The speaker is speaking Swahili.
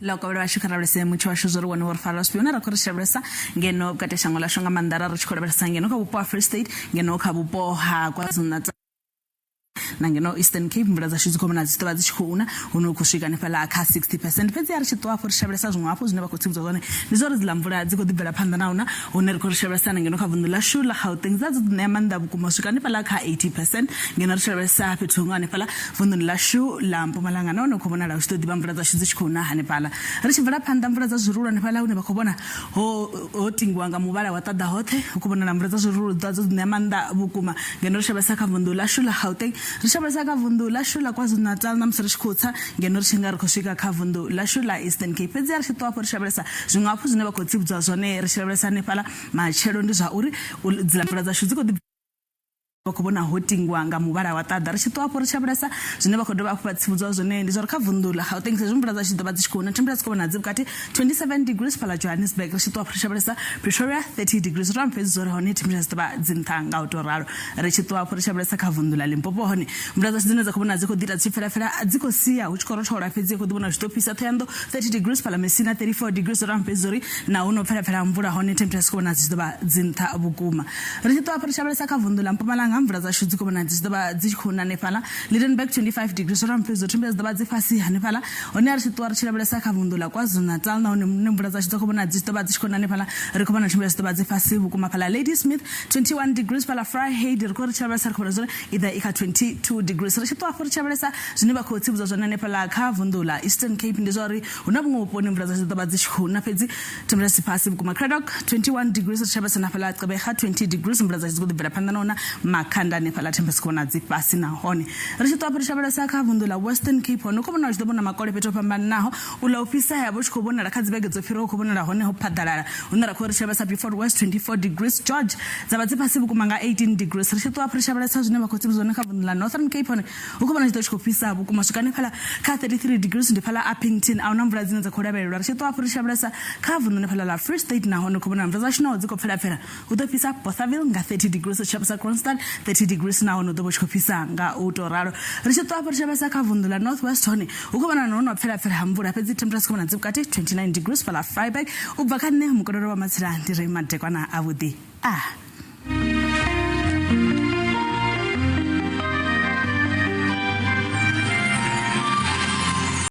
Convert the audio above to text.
Loko shukara rese Mutsho shuzuru wanu warfalo spiona rakore shabresa ngeno kate shangola shonga mandara rachikora beresa ngeno kabupo Free State ngeno kabupo ha KwaZulu-Natal nangeno Eastern Cape mbraza shizikomana zitaba zichuna unokushika nepala ka 60% pezi ari chitwa for shabresa zwapo zine bakotibza zone nizoro zilamvura dziko dibela phanda nauna uneri for shabresa ngeno kavundula shula Gauteng zazu nemanda bukumashika nepala ka 80% ngeno shabresa pethunga nepala vundula shu la Mpumalanga no khobona la sto dibambraza shizichuna hanepala rishivela phanda mbraza zurura nepala une bakobona ho tingwanga mubala watada hothe ukubona na mbraza zurura zazu nemanda bukuma ngeno shabresa kavundula shula Gauteng rishabresa kavundula shula KwaZulu-Natal namsirishkhutsa ngeno rishinga rikoshika kavundula shula Eastern Cape pezi ari chitwa for shabresa zwingaphu zwine bakotsibudza zwone rishabresa nepala machero ndi zva uri dzilambraza shuziko bakubona hotingwanga mubara watada rishitwa for shabresa zwine bakodoba kupatsibudza zwone ndi zva kavundula Gauteng sezvimbraza shidoba dzichikona temperature kubona dzibukati 27 degrees pala Johannesburg rishitwa for shabresa Pretoria 30 degrees rampezi zori hone temperature zidoba dzintanga utoraro rishitwa for shabresa kavundula Limpopo hone mbraza zvineza kubona dziko dita tsifera dziko siya uchikoro chora pezi kudibona zvitopisa Thando 30 degrees pala Messina 34 degrees rampezi zori na uno fera mvura hone temperature kubona zidoba dzinta bukuma rishitwa for shabresa kavundula Mpumalanga mbraza shudziko bona zidoba dzichona nepala Lidenburg 25 degrees rampezi temperature zidoba dzifasi hanepala one rishitwa rishabresa kavundula KwaZulu-Natal na one mbraza shudziko bona zidoba dzichona nepala rikubona temperature zidoba dzifasi bukuma pala Ladysmith 21 degrees pala Vryheid rikora shabresa kubona zone either ika 22 degrees rishitwa for shabresa zvine bakotsibudza zvona nepala kavundula Eastern Cape ndizori unabungopo nembraza zidoba dzichona pedzi temperature sipasi bukuma Craddock 21 degrees rishabresa napala Gqeberha 20 degrees mbraza zikudibela phanda nona makhanda nepala temperature kubona dzipasi na hone rishitwa for shabresa kavundula Western Cape hono kubona zvidobona makole peto pambana naho ulaupisa yabo chikobona rakadzibege dzofiro kubona la hone hopadalala unara kwa rishabresa before West 24 degrees George zaba dzipasi bukuma nga 18 degrees rishitwa for shabresa zvine bakotsibudza zvona kavundula Northern Cape hono ukubona zitochikopisa bukuma zvikane pala ka 33 degrees ndipala Uppington auna mvura dzinenza kodabelwa rishitwa for shabresa kavundula nepala la Free State na hono kubona mvura zvino dziko pfera utopisa Bothaville nga 30 degrees shabresa Kronstadt 30 degrees na hono dobochikopisa nga utoraro rishitwa for shabresa kavundula Northwest hono ukubona nono pfera mvura pedzi temperature kubona dzibukati 29 degrees pala Vryburg ubva kane mukororo wa matsira ndiri madekwana avudi